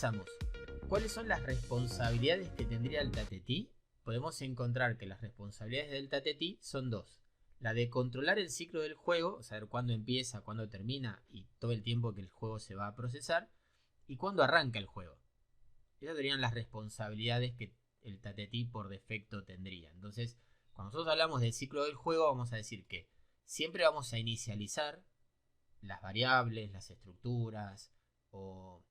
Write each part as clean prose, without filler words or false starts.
analizamos cuáles son las responsabilidades que tendría el Tatetí, podemos encontrar que las responsabilidades del Tatetí son dos. La de controlar el ciclo del juego, saber cuándo empieza, cuándo termina y todo el tiempo que el juego se va a procesar, y cuándo arranca el juego. Esas serían las responsabilidades que el Tatetí por defecto tendría. Entonces, cuando nosotros hablamos del ciclo del juego, vamos a decir que siempre vamos a inicializar las variables, las estructuras o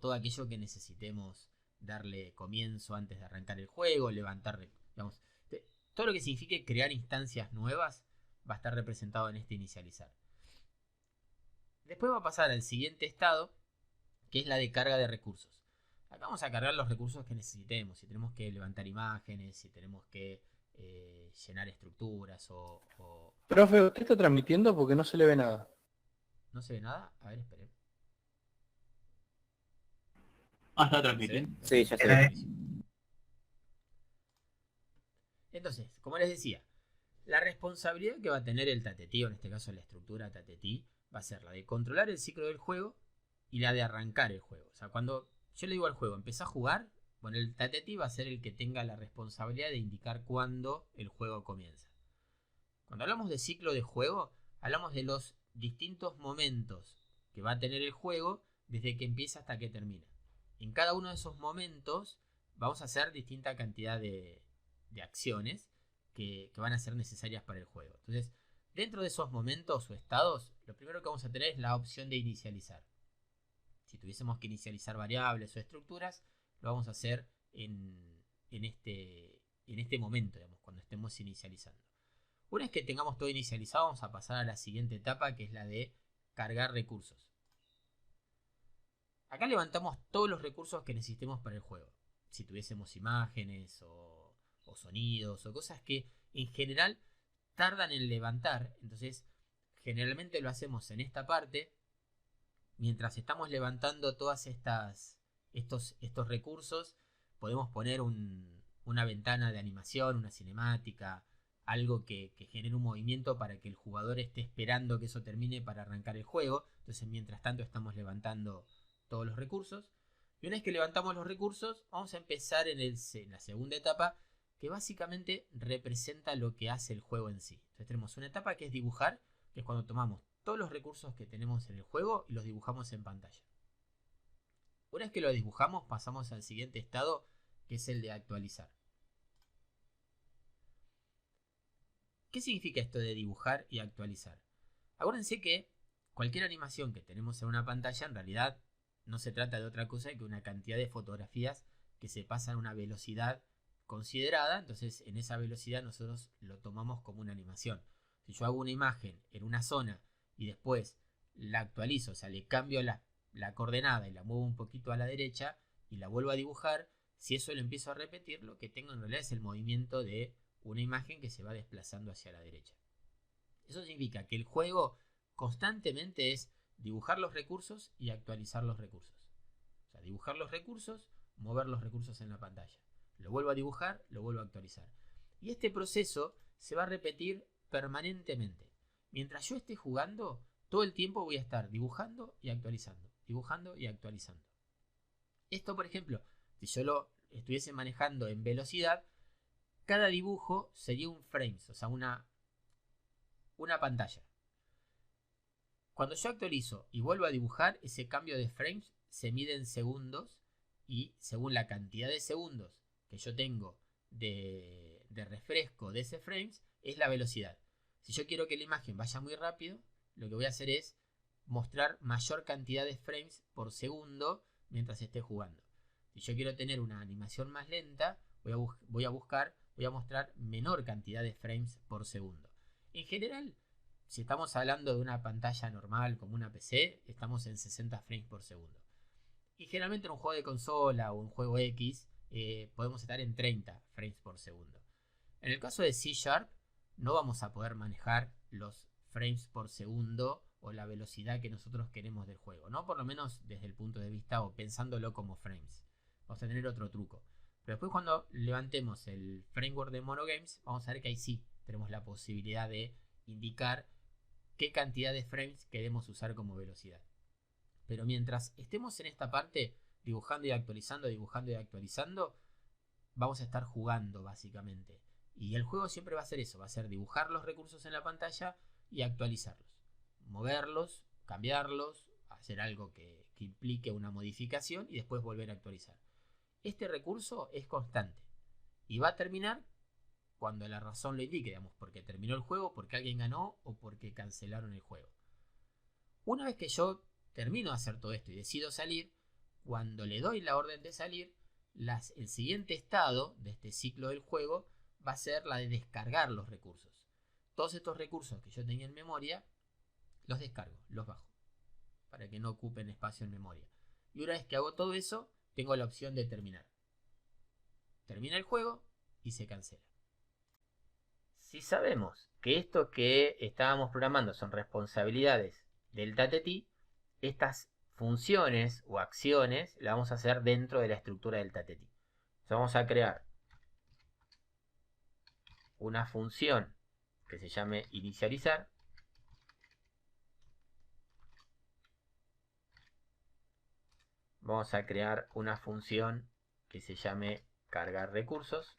todo aquello que necesitemos darle comienzo antes de arrancar el juego, levantar, digamos, todo lo que signifique crear instancias nuevas va a estar representado en este inicializar. Después va a pasar al siguiente estado, que es la de carga de recursos. Acá vamos a cargar los recursos que necesitemos. Si tenemos que levantar imágenes, si tenemos que llenar estructuras o... Profe, ¿usted está transmitiendo? Porque no se le ve nada. ¿No se ve nada? A ver, esperen. Está transmitiendo. Sí, ya se ve. Entonces, como les decía, la responsabilidad que va a tener el Tatetí, o en este caso la estructura Tatetí, va a ser la de controlar el ciclo del juego y la de arrancar el juego. O sea, cuando yo le digo al juego, empezá a jugar, bueno, el Tatetí va a ser el que tenga la responsabilidad de indicar cuándo el juego comienza. Cuando hablamos de ciclo de juego, hablamos de los distintos momentos que va a tener el juego desde que empieza hasta que termina. En cada uno de esos momentos vamos a hacer distinta cantidad de acciones que van a ser necesarias para el juego. Entonces, dentro de esos momentos o estados, lo primero que vamos a tener es la opción de inicializar. Si tuviésemos que inicializar variables o estructuras, lo vamos a hacer en este momento, digamos, cuando estemos inicializando. Una vez que tengamos todo inicializado, vamos a pasar a la siguiente etapa, que es la de cargar recursos. Acá levantamos todos los recursos que necesitemos para el juego. Si tuviésemos imágenes o sonidos o cosas que en general tardan en levantar, entonces generalmente lo hacemos en esta parte. Mientras estamos levantando todas estos recursos, podemos poner una ventana de animación, una cinemática, algo que genere un movimiento para que el jugador esté esperando que eso termine para arrancar el juego. Entonces, mientras tanto, estamos levantando todos los recursos. Y una vez que levantamos los recursos, vamos a empezar en la segunda etapa, que básicamente representa lo que hace el juego en sí. Entonces tenemos una etapa que es dibujar, que es cuando tomamos todos los recursos que tenemos en el juego y los dibujamos en pantalla. Una vez que lo dibujamos, pasamos al siguiente estado, que es el de actualizar. ¿Qué significa esto de dibujar y actualizar? Acuérdense que cualquier animación que tenemos en una pantalla en realidad no se trata de otra cosa que una cantidad de fotografías que se pasan a una velocidad considerada. Entonces en esa velocidad nosotros lo tomamos como una animación. Si yo hago una imagen en una zona y después la actualizo, o sea, le cambio la coordenada y la muevo un poquito a la derecha y la vuelvo a dibujar, si eso lo empiezo a repetir, lo que tengo en realidad es el movimiento de una imagen que se va desplazando hacia la derecha. Eso significa que el juego constantemente es dibujar los recursos y actualizar los recursos. O sea, dibujar los recursos, mover los recursos en la pantalla. Lo vuelvo a dibujar, lo vuelvo a actualizar. Y este proceso se va a repetir permanentemente. Mientras yo esté jugando, todo el tiempo voy a estar dibujando y actualizando. Dibujando y actualizando. Esto, por ejemplo, si yo lo estuviese manejando en velocidad, cada dibujo sería un frames, o sea, una pantalla. Cuando yo actualizo y vuelvo a dibujar, ese cambio de frames se mide en segundos y según la cantidad de segundos que yo tengo de refresco de ese frames, es la velocidad. Si yo quiero que la imagen vaya muy rápido, lo que voy a hacer es mostrar mayor cantidad de frames por segundo mientras esté jugando. Si yo quiero tener una animación más lenta, voy a mostrar menor cantidad de frames por segundo. En general, si estamos hablando de una pantalla normal como una PC, estamos en 60 frames por segundo. Y generalmente en un juego de consola o un juego X podemos estar en 30 frames por segundo. En el caso de C Sharp no vamos a poder manejar los frames por segundo o la velocidad que nosotros queremos del juego, ¿no? Por lo menos desde el punto de vista o pensándolo como frames. Vamos a tener otro truco. Pero después cuando levantemos el framework de Monogames, vamos a ver que ahí sí tenemos la posibilidad de indicar qué cantidad de frames queremos usar como velocidad. Pero mientras estemos en esta parte, dibujando y actualizando, vamos a estar jugando básicamente. Y el juego siempre va a ser eso, va a ser dibujar los recursos en la pantalla y actualizarlos. Moverlos, cambiarlos, hacer algo que implique una modificación y después volver a actualizar. Este recurso es constante y va a terminar cuando la razón lo indique, digamos, porque terminó el juego, porque alguien ganó o porque cancelaron el juego. Una vez que yo termino de hacer todo esto y decido salir, cuando le doy la orden de salir, el siguiente estado de este ciclo del juego va a ser la de descargar los recursos. Todos estos recursos que yo tenía en memoria, los descargo, los bajo, para que no ocupen espacio en memoria. Y una vez que hago todo eso, tengo la opción de terminar. Termina el juego y se cancela. Si sabemos que esto que estábamos programando son responsabilidades del TATT, estas funciones o acciones las vamos a hacer dentro de la estructura del TATT. Entonces vamos a crear una función que se llame inicializar. Vamos a crear una función que se llame cargar recursos.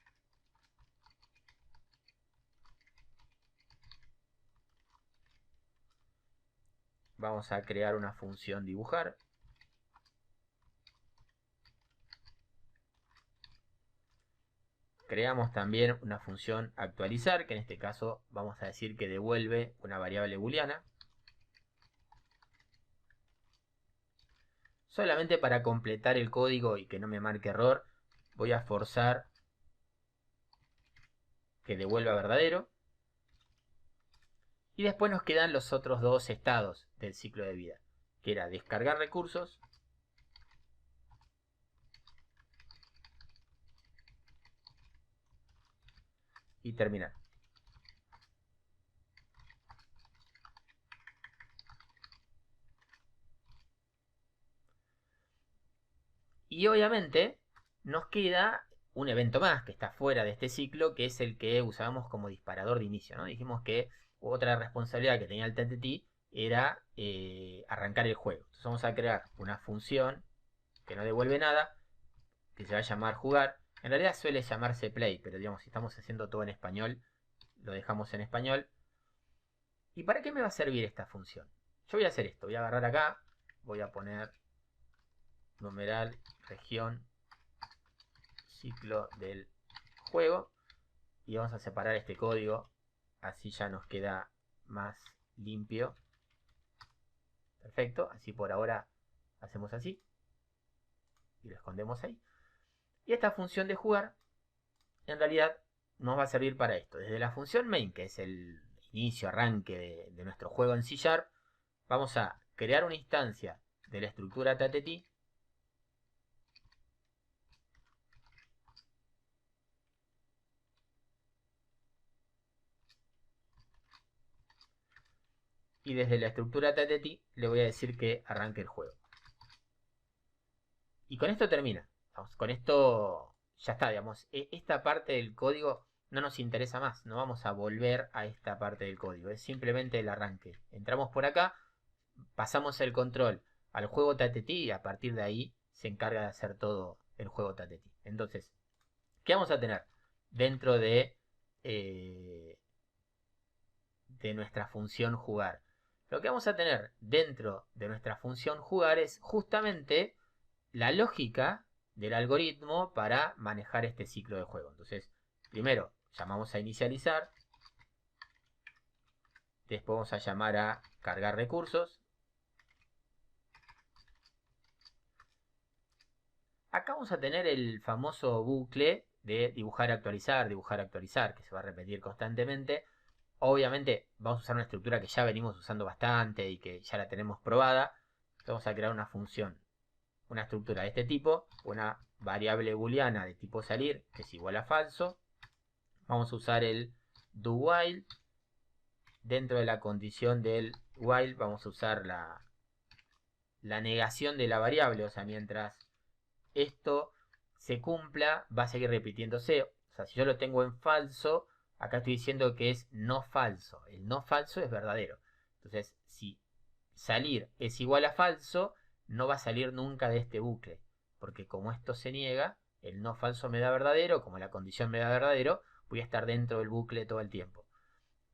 Vamos a crear una función dibujar. Creamos también una función actualizar, que en este caso vamos a decir que devuelve una variable booleana. Solamente para completar el código y que no me marque error, voy a forzar que devuelva verdadero. Y después nos quedan los otros dos estados del ciclo de vida, que era descargar recursos y terminar. Y obviamente nos queda un evento más que está fuera de este ciclo, que es el que usábamos como disparador de inicio, ¿no? Dijimos que otra responsabilidad que tenía el TATT era arrancar el juego. Entonces vamos a crear una función que no devuelve nada, que se va a llamar jugar. En realidad suele llamarse play, pero digamos, si estamos haciendo todo en español, lo dejamos en español. ¿Y para qué me va a servir esta función? Yo voy a hacer esto, voy a agarrar acá, voy a poner numeral región ciclo del juego y vamos a separar este código, así ya nos queda más limpio. Perfecto, así por ahora hacemos así y lo escondemos ahí. Y esta función de jugar en realidad nos va a servir para esto. Desde la función main, que es el inicio, arranque de nuestro juego en C#, vamos a crear una instancia de la estructura TATT y desde la estructura TATT le voy a decir que arranque el juego. Y con esto termina. Vamos, con esto ya está, digamos. Esta parte del código no nos interesa más. No vamos a volver a esta parte del código. Es simplemente el arranque. Entramos por acá, pasamos el control al juego TATT y a partir de ahí se encarga de hacer todo el juego TATT. Entonces, ¿qué vamos a tener dentro de nuestra función jugar? Lo que vamos a tener dentro de nuestra función jugar es justamente la lógica del algoritmo para manejar este ciclo de juego. Entonces, primero llamamos a inicializar, después vamos a llamar a cargar recursos. Acá vamos a tener el famoso bucle de dibujar, actualizar, que se va a repetir constantemente. Obviamente vamos a usar una estructura que ya venimos usando bastante y que ya la tenemos probada. Entonces vamos a crear una función, una estructura de este tipo, una variable booleana de tipo salir, que es igual a falso. Vamos a usar el do while. Dentro de la condición del while vamos a usar la negación de la variable, o sea, mientras esto se cumpla, va a seguir repitiéndose. O sea, si yo lo tengo en falso, acá estoy diciendo que es no falso. El no falso es verdadero. Entonces, si salir es igual a falso, no va a salir nunca de este bucle. porque como esto se niega, el no falso me da verdadero, como la condición me da verdadero, voy a estar dentro del bucle todo el tiempo.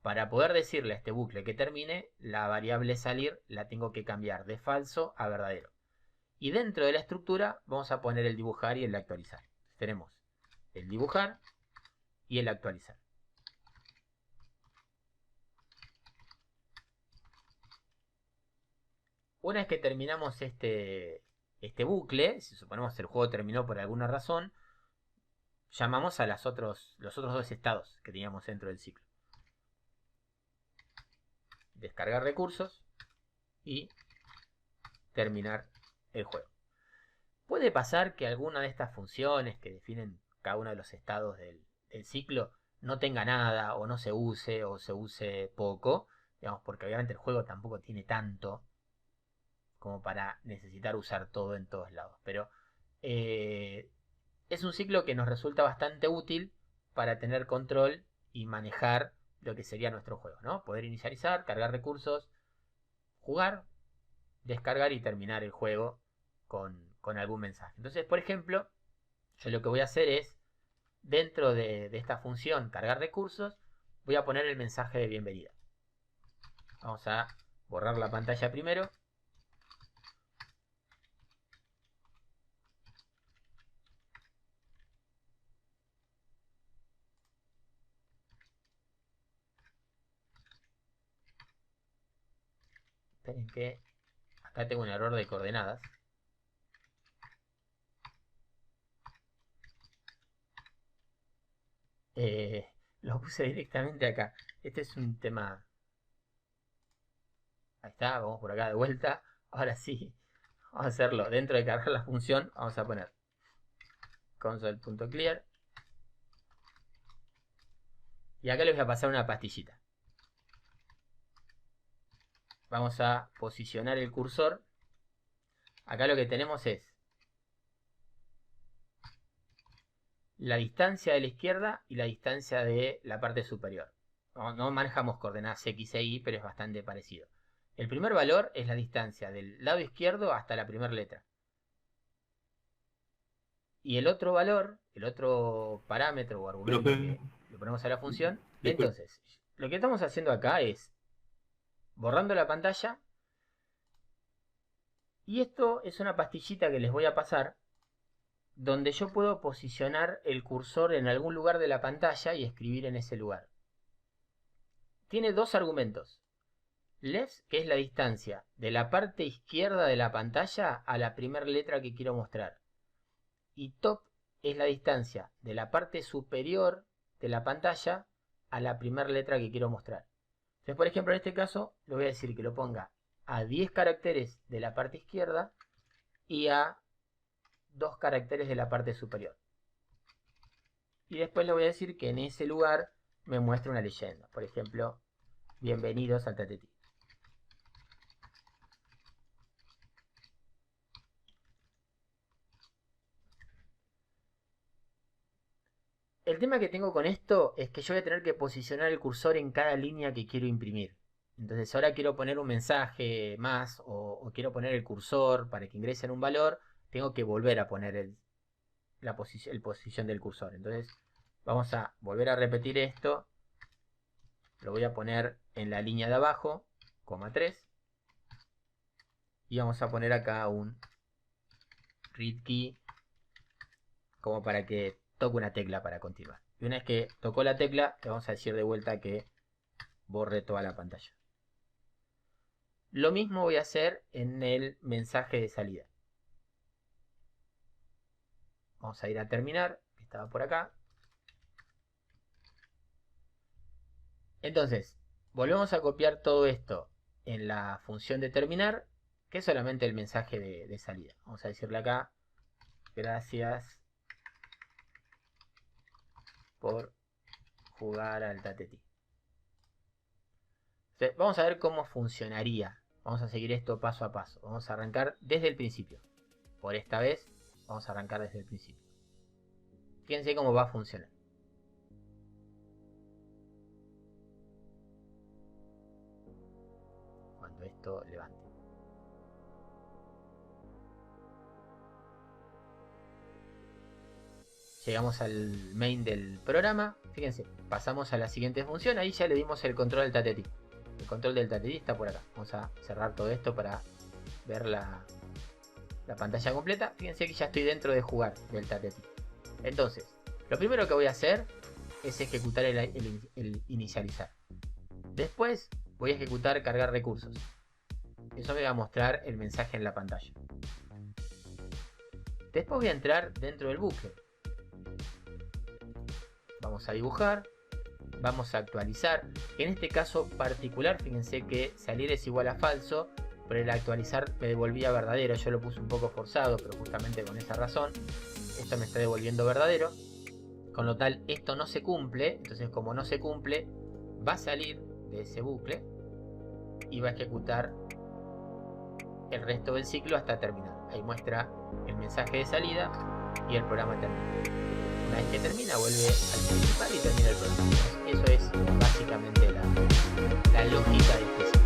Para poder decirle a este bucle que termine, la variable salir la tengo que cambiar de falso a verdadero. Y dentro de la estructura vamos a poner el dibujar y el actualizar. Tenemos el dibujar y el actualizar. Una vez que terminamos este bucle, si suponemos que el juego terminó por alguna razón, llamamos a los otros dos estados que teníamos dentro del ciclo. Descargar recursos y terminar el juego. Puede pasar que alguna de estas funciones que definen cada uno de los estados del ciclo no tenga nada, o no se use, o se use poco, digamos, porque obviamente el juego tampoco tiene tanto como para necesitar usar todo en todos lados. Pero es un ciclo que nos resulta bastante útil para tener control y manejar lo que sería nuestro juego, ¿no? Poder inicializar, cargar recursos, jugar, descargar y terminar el juego con algún mensaje. Entonces, por ejemplo, yo lo que voy a hacer es, dentro de esta función cargar recursos, voy a poner el mensaje de bienvenida. Vamos a borrar la pantalla primero. Esperen que acá tengo un error de coordenadas. Lo puse directamente acá. Este es un tema. Ahí está, vamos por acá de vuelta. Ahora sí, vamos a hacerlo. Dentro de cargar la función, vamos a poner console.clear. Y acá les voy a pasar una pastillita. Vamos a posicionar el cursor. Acá lo que tenemos es la distancia de la izquierda y la distancia de la parte superior. No manejamos coordenadas X e Y, pero es bastante parecido. El primer valor es la distancia del lado izquierdo hasta la primera letra. Y el otro valor, el otro parámetro o argumento que le ponemos a la función, entonces, lo que estamos haciendo acá es borrando la pantalla. Y esto es una pastillita que les voy a pasar, donde yo puedo posicionar el cursor en algún lugar de la pantalla y escribir en ese lugar. Tiene dos argumentos. Left, que es la distancia de la parte izquierda de la pantalla a la primera letra que quiero mostrar. Y top es la distancia de la parte superior de la pantalla a la primera letra que quiero mostrar. Entonces, por ejemplo, en este caso, le voy a decir que lo ponga a 10 caracteres de la parte izquierda y a 2 caracteres de la parte superior. Y después le voy a decir que en ese lugar me muestre una leyenda. Por ejemplo, bienvenidos al Tatetí. El tema que tengo con esto es que yo voy a tener que posicionar el cursor en cada línea que quiero imprimir. Entonces ahora quiero poner un mensaje más o quiero poner el cursor para que ingresen un valor. Tengo que volver a poner la posición del cursor. Entonces vamos a volver a repetir esto. Lo voy a poner en la línea de abajo, coma 3. Y vamos a poner acá un read key como para que toque una tecla para continuar. Y una vez que tocó la tecla, le vamos a decir de vuelta que borre toda la pantalla. Lo mismo voy a hacer en el mensaje de salida. Vamos a ir a terminar, que estaba por acá. Entonces, volvemos a copiar todo esto en la función de terminar, que es solamente el mensaje de salida. Vamos a decirle acá, gracias por jugar al Tatetí. Entonces, vamos a ver cómo funcionaría. Vamos a seguir esto paso a paso. Vamos a arrancar desde el principio. Por esta vez, vamos a arrancar desde el principio. Fíjense cómo va a funcionar. Cuando esto levante. Llegamos al main del programa. Fíjense, pasamos a la siguiente función. Ahí ya le dimos el control del Tatetí. El control del Tatetí está por acá. Vamos a cerrar todo esto para ver la pantalla completa. Fíjense que ya estoy dentro de jugar del Tatetí. Entonces, lo primero que voy a hacer es ejecutar el inicializar. Después voy a ejecutar cargar recursos. Eso me va a mostrar el mensaje en la pantalla. Después voy a entrar dentro del bucle. Vamos a dibujar. Vamos a actualizar. En este caso particular, fíjense que salir es igual a falso, pero el actualizar me devolvía verdadero. Yo lo puse un poco forzado, pero justamente con esa razón. Esto me está devolviendo verdadero. Con lo tal, esto no se cumple. Entonces, como no se cumple, va a salir de ese bucle y va a ejecutar el resto del ciclo hasta terminar. Ahí muestra el mensaje de salida y el programa termina. Una vez que termina, vuelve al principal y termina el programa. Eso es básicamente la lógica de este ciclo.